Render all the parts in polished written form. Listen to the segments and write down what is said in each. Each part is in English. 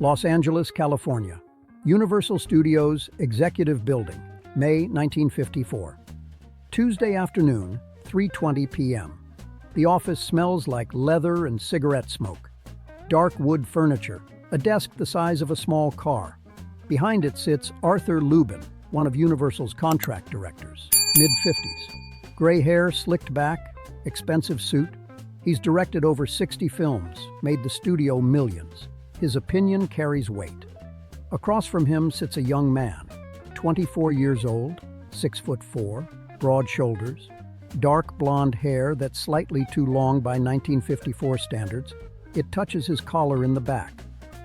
Los Angeles, California. Universal Studios Executive Building, May 1954. Tuesday afternoon, 3:20 p.m. The office smells like leather and cigarette smoke. Dark wood furniture, a desk the size of a small car. Behind it sits Arthur Lubin, one of Universal's contract directors, mid-50s. Gray hair slicked back, expensive suit. He's directed over 60 films, made the studio millions. His opinion carries weight. Across from him sits a young man, 24 years old, 6'4", broad shoulders, dark blonde hair that's slightly too long by 1954 standards. It touches his collar in the back,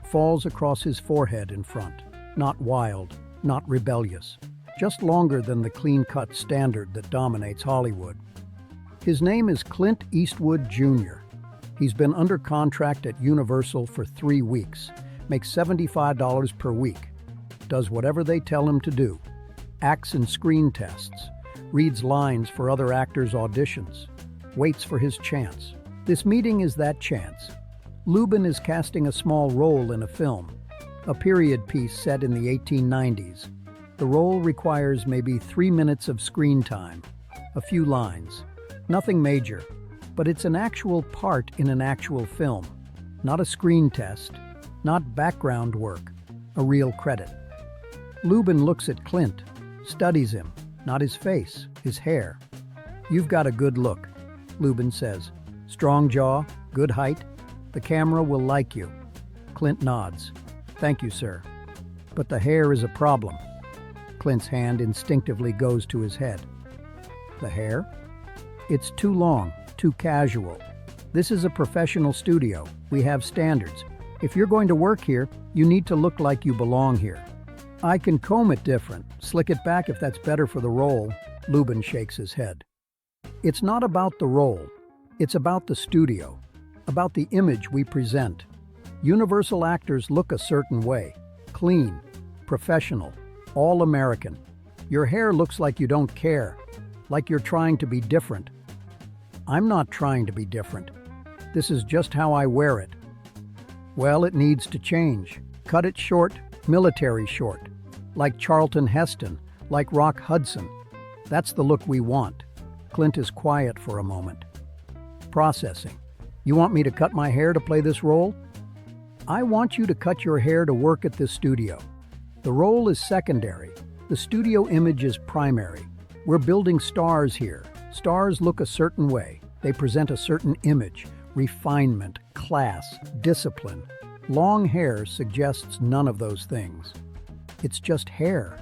falls across his forehead in front. Not wild, not rebellious, just longer than the clean-cut standard that dominates Hollywood. His name is Clint Eastwood, Jr. He's been under contract at Universal for 3 weeks, makes $75 per week, does whatever they tell him to do, acts in screen tests, reads lines for other actors' auditions, waits for his chance. This meeting is that chance. Lubin is casting a small role in a film, a period piece set in the 1890s. The role requires maybe 3 minutes of screen time, a few lines. Nothing major, but it's an actual part in an actual film, not a screen test, not background work, a real credit. Lubin looks at Clint, studies him, not his face, his hair. "You've got a good look," Lubin says. "Strong jaw, good height. The camera will like you." Clint nods. "Thank you, sir. But the hair is a problem." Clint's hand instinctively goes to his head. "The hair? It's too long, too casual. This is a professional studio. We have standards. If you're going to work here, you need to look like you belong here. I can comb it different, slick it back if that's better for the role." Lubin shakes his head. "It's not about the role. It's about the studio, about the image we present. Universal actors look a certain way, clean, professional, all American. Your hair looks like you don't care, like you're trying to be different. I'm not trying to be different. This is just how I wear it." "Well, it needs to change. Cut it short, military short. Like Charlton Heston, like Rock Hudson. That's the look we want." Clint is quiet for a moment. Processing. "You want me to cut my hair to play this role?" "I want you to cut your hair to work at this studio. The role is secondary. The studio image is primary. We're building stars here. Stars look a certain way. They present a certain image, refinement, class, discipline. Long hair suggests none of those things. It's just hair."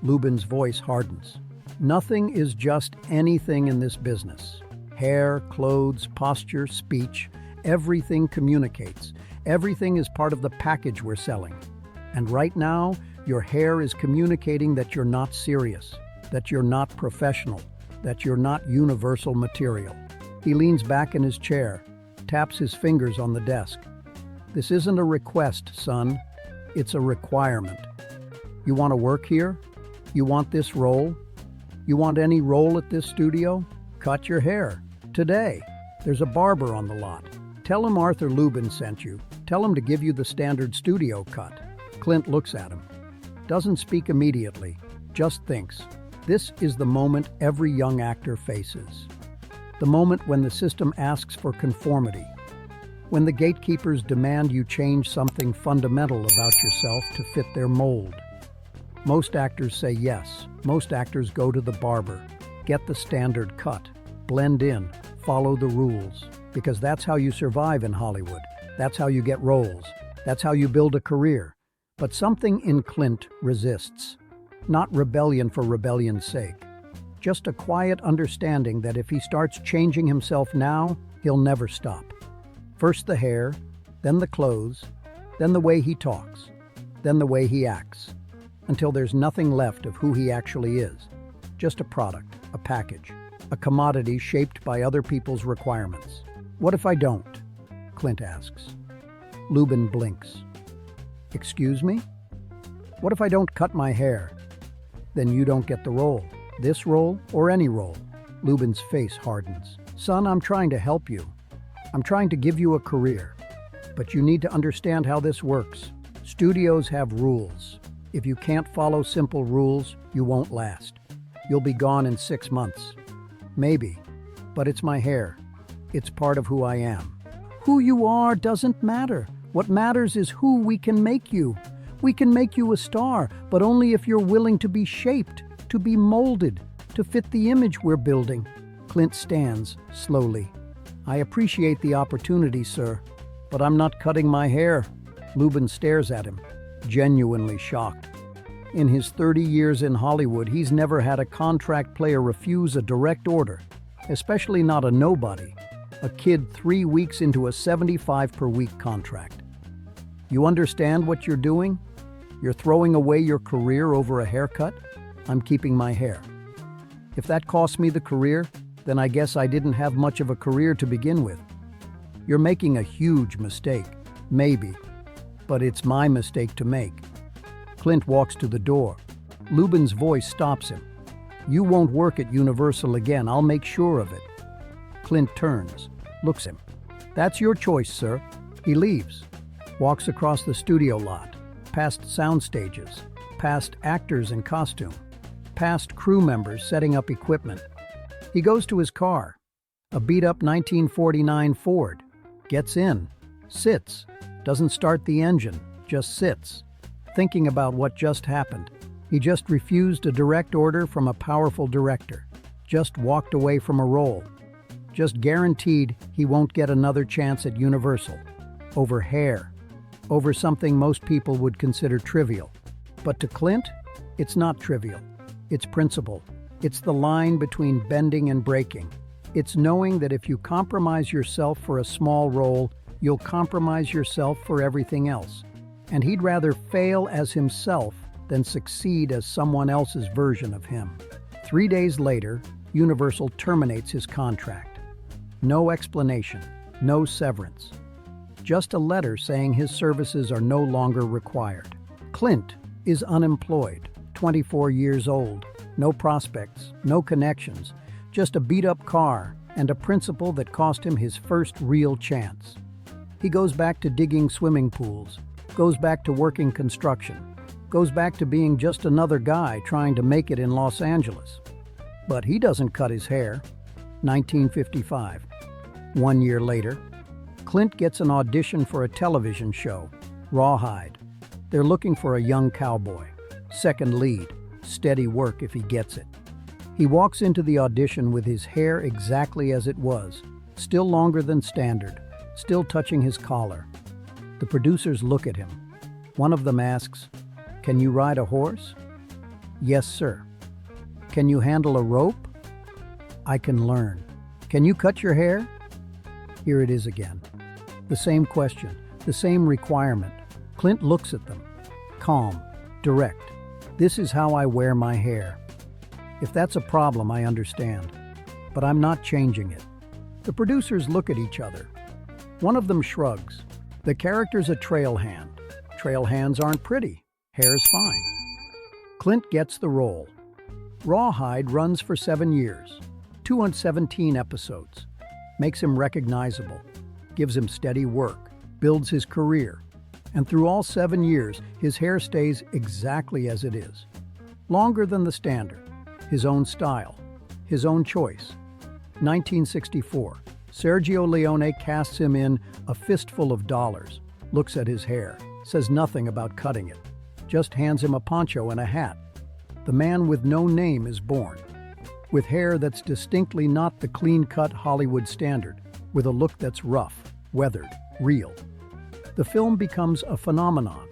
Lubin's voice hardens. "Nothing is just anything in this business. Hair, clothes, posture, speech, everything communicates. Everything is part of the package we're selling. And right now, your hair is communicating that you're not serious, that you're not professional, that you're not universal material." He leans back in his chair, taps his fingers on the desk. "This isn't a request, son. It's a requirement. You want to work here? You want this role? You want any role at this studio? Cut your hair. Today. There's a barber on the lot. Tell him Arthur Lubin sent you. Tell him to give you the standard studio cut." Clint looks at him. Doesn't speak immediately, just thinks. This is the moment every young actor faces. The moment when the system asks for conformity. When the gatekeepers demand you change something fundamental about yourself to fit their mold. Most actors say yes. Most actors go to the barber, get the standard cut, blend in, follow the rules. Because that's how you survive in Hollywood. That's how you get roles. That's how you build a career. But something in Clint resists. Not rebellion for rebellion's sake. Just a quiet understanding that if he starts changing himself now, he'll never stop. First the hair, then the clothes, then the way he talks, then the way he acts, until there's nothing left of who he actually is. Just a product, a package, a commodity shaped by other people's requirements. "What if I don't?" Clint asks. Lubin blinks. "Excuse me? What if I don't cut my hair?" "Then you don't get the role. This role or any role." Lubin's face hardens. "Son, I'm trying to help you. I'm trying to give you a career. But you need to understand how this works. Studios have rules. If you can't follow simple rules, you won't last. You'll be gone in 6 months. Maybe, but it's my hair. It's part of who I am. Who you are doesn't matter. What matters is who we can make you. We can make you a star, but only if you're willing to be shaped, to be molded, to fit the image we're building. Clint stands, slowly. I appreciate the opportunity, sir, but I'm not cutting my hair. Lubin stares at him, genuinely shocked. In his 30 years in Hollywood, he's never had a contract player refuse a direct order, especially not a nobody, a kid 3 weeks into a 75 per week contract. You understand what you're doing? You're throwing away your career over a haircut? I'm keeping my hair. If that costs me the career, then I guess I didn't have much of a career to begin with. You're making a huge mistake, maybe, but it's my mistake to make. Clint walks to the door. Lubin's voice stops him. You won't work at Universal again, I'll make sure of it. Clint turns, looks him. That's your choice, sir. He leaves, walks across the studio lot, past sound stages, past actors in costume, past crew members setting up equipment. He goes to his car, a beat-up 1949 Ford, gets in, sits, doesn't start the engine, just sits, thinking about what just happened. He just refused a direct order from a powerful director, just walked away from a role, just guaranteed he won't get another chance at Universal, over hair, over something most people would consider trivial. But to Clint, it's not trivial. It's principle. It's the line between bending and breaking. It's knowing that if you compromise yourself for a small role, you'll compromise yourself for everything else. And he'd rather fail as himself than succeed as someone else's version of him. 3 days later, Universal terminates his contract. No explanation, no severance. Just a letter saying his services are no longer required. Clint is unemployed, 24 years old, no prospects, no connections, just a beat-up car and a principle that cost him his first real chance. He goes back to digging swimming pools, goes back to working construction, goes back to being just another guy trying to make it in Los Angeles. But he doesn't cut his hair. 1955. 1 year later, Clint gets an audition for a television show, Rawhide. They're looking for a young cowboy. Second lead, steady work if he gets it. He walks into the audition with his hair exactly as it was, still longer than standard, still touching his collar. The producers look at him. One of them asks, "Can you ride a horse?" "Yes, sir." "Can you handle a rope?" "I can learn." "Can you cut your hair?" Here it is again. The same question, the same requirement. Clint looks at them. Calm, direct. "This is how I wear my hair." If that's a problem, I understand. But I'm not changing it. The producers look at each other. One of them shrugs. The character's a trail hand. Trail hands aren't pretty. Hair's fine. Clint gets the role. Rawhide runs for 7 years. 217 episodes. Makes him recognizable. Gives him steady work. Builds his career. And through all 7 years, his hair stays exactly as it is. Longer than the standard. His own style. His own choice. 1964. Sergio Leone casts him in A Fistful of Dollars. Looks at his hair. Says nothing about cutting it. Just hands him a poncho and a hat. The man with no name is born. With hair that's distinctly not the clean-cut Hollywood standard. With a look that's rough, weathered, real. The film becomes a phenomenon.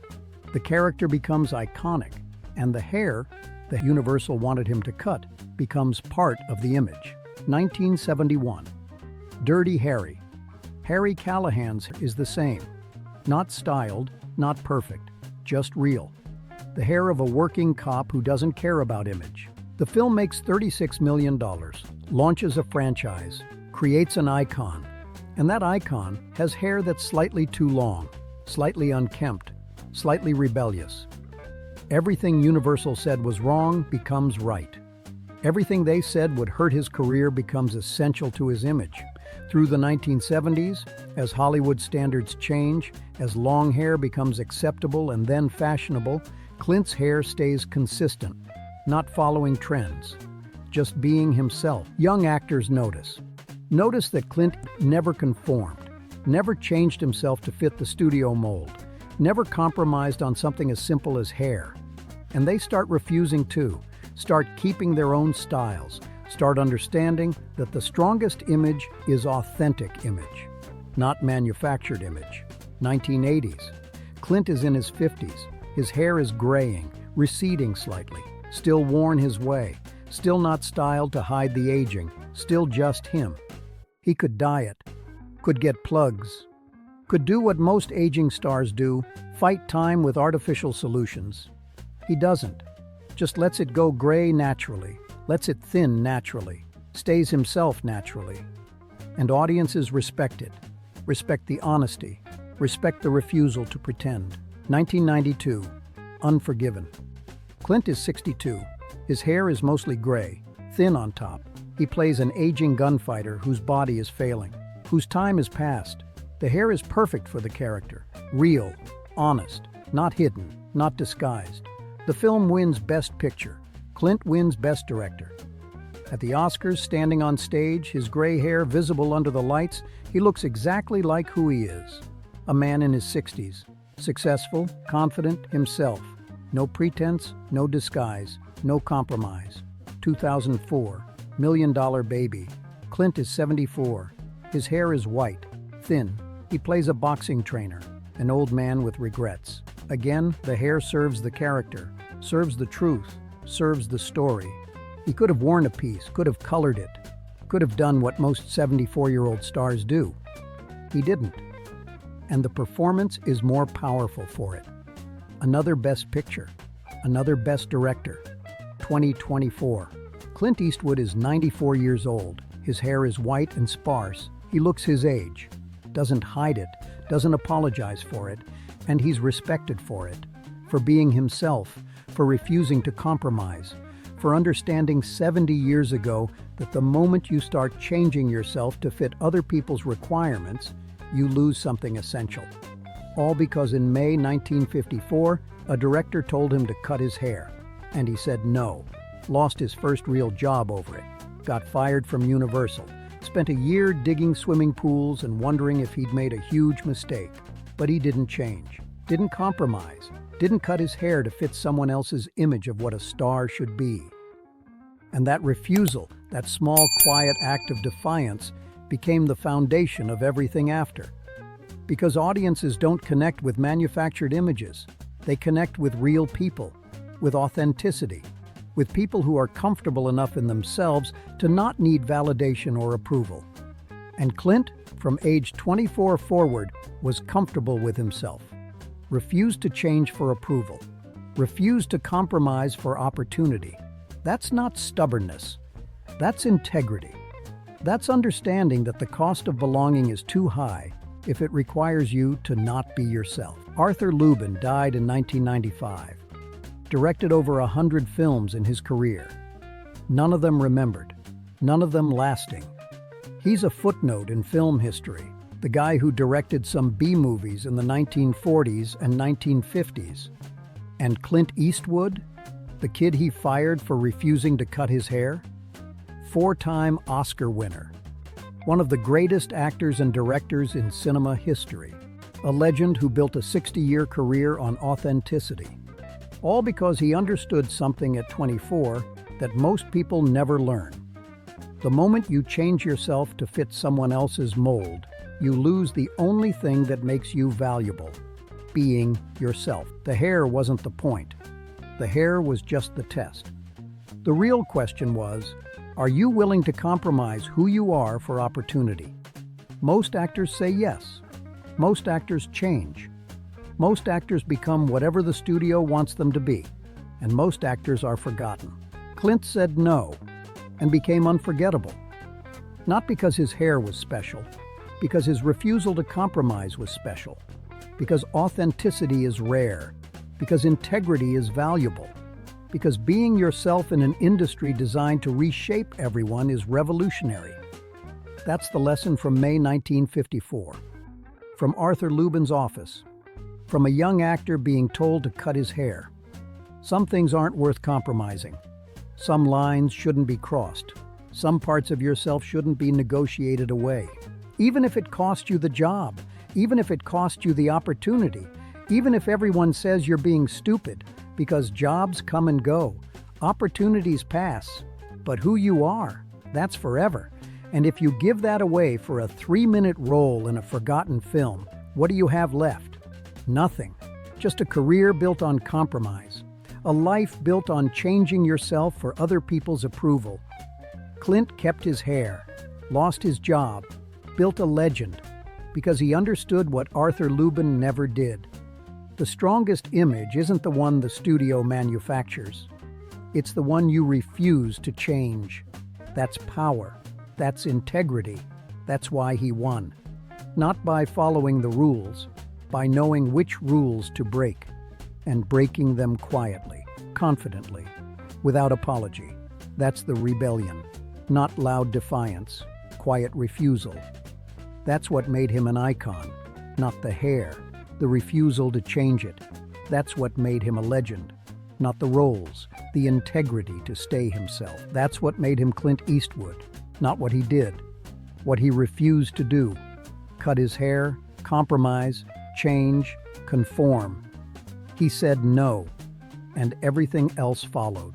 The character becomes iconic. And the hair that Universal wanted him to cut becomes part of the image. 1971. Dirty Harry. Harry Callahan's is the same. Not styled, not perfect, just real. The hair of a working cop who doesn't care about image. The film makes $36 million, launches a franchise, creates an icon, and that icon has hair that's slightly too long, slightly unkempt, slightly rebellious. Everything Universal said was wrong becomes right. Everything they said would hurt his career becomes essential to his image. Through the 1970s, as Hollywood standards change, as long hair becomes acceptable and then fashionable, Clint's hair stays consistent, not following trends, just being himself. Young actors notice. Notice that Clint never conformed, never changed himself to fit the studio mold, never compromised on something as simple as hair. And they start refusing too, start keeping their own styles, start understanding that the strongest image is authentic image, not manufactured image. 1980s. Clint is in his 50s. His hair is graying, receding slightly, still worn his way, still not styled to hide the aging, still just him. He could dye it, could get plugs, could do what most aging stars do, fight time with artificial solutions. He doesn't. Just lets it go gray naturally, lets it thin naturally, stays himself naturally. And audiences respect it, respect the honesty, respect the refusal to pretend. 1992, Unforgiven. Clint is 62. His hair is mostly gray, thin on top. He plays an aging gunfighter whose body is failing, whose time is past. The hair is perfect for the character, real, honest, not hidden, not disguised. The film wins Best Picture. Clint wins Best Director. At the Oscars, standing on stage, his gray hair visible under the lights, he looks exactly like who he is. A man in his 60s. Successful, confident, himself. No pretense, no disguise, no compromise. 2004, $1 Million Baby. Clint is 74. His hair is white, thin. He plays a boxing trainer, an old man with regrets. Again, the hair serves the character, serves the truth, serves the story. He could have worn a piece, could have colored it, could have done what most 74-year-old stars do. He didn't. And the performance is more powerful for it. Another Best Picture, another Best Director. 2024. Clint Eastwood is 94 years old. His hair is white and sparse. He looks his age, doesn't hide it, doesn't apologize for it, and he's respected for it, for being himself, for refusing to compromise, for understanding 70 years ago that the moment you start changing yourself to fit other people's requirements, you lose something essential. All because in May 1954, a director told him to cut his hair, and he said no, lost his first real job over it, got fired from Universal, spent a year digging swimming pools and wondering if he'd made a huge mistake. But he didn't change, didn't compromise, didn't cut his hair to fit someone else's image of what a star should be. And that refusal, that small, quiet act of defiance, became the foundation of everything after. Because audiences don't connect with manufactured images. They connect with real people, with authenticity, with people who are comfortable enough in themselves to not need validation or approval. And Clint, from age 24 forward, was comfortable with himself, refused to change for approval, refused to compromise for opportunity. That's not stubbornness. That's integrity. That's understanding that the cost of belonging is too high if it requires you to not be yourself. Arthur Lubin died in 1995. Directed over 100 films in his career. None of them remembered. None of them lasting. He's a footnote in film history. The guy who directed some B-movies in the 1940s and 1950s. And Clint Eastwood? The kid he fired for refusing to cut his hair? 4-time Oscar winner. One of the greatest actors and directors in cinema history. A legend who built a 60-year career on authenticity. All because he understood something at 24 that most people never learn. The moment you change yourself to fit someone else's mold, you lose the only thing that makes you valuable, being yourself. The hair wasn't the point. The hair was just the test. The real question was, are you willing to compromise who you are for opportunity? Most actors say yes. Most actors change. Most actors become whatever the studio wants them to be, and most actors are forgotten. Clint said no, and became unforgettable. Not because his hair was special, because his refusal to compromise was special, because authenticity is rare, because integrity is valuable, because being yourself in an industry designed to reshape everyone is revolutionary. That's the lesson from May 1954. From Arthur Lubin's office. From a young actor being told to cut his hair. Some things aren't worth compromising. Some lines shouldn't be crossed. Some parts of yourself shouldn't be negotiated away. Even if it cost you the job, even if it cost you the opportunity, even if everyone says you're being stupid, because jobs come and go, opportunities pass, but who you are, that's forever. And if you give that away for a 3-minute role in a forgotten film, what do you have left? Nothing. Just a career built on compromise. A life built on changing yourself for other people's approval. Clint kept his hair, lost his job, built a legend, because he understood what Arthur Lubin never did. The strongest image isn't the one the studio manufactures. It's the one you refuse to change. That's power. That's integrity. That's why he won. Not by following the rules, by knowing which rules to break, and breaking them quietly, confidently, without apology. That's the rebellion. Not loud defiance, quiet refusal. That's what made him an icon, not the hair, the refusal to change it. That's what made him a legend, not the roles, the integrity to stay himself. That's what made him Clint Eastwood, not what he did, what he refused to do. Cut his hair, compromise, change, conform. He said no, and everything else followed.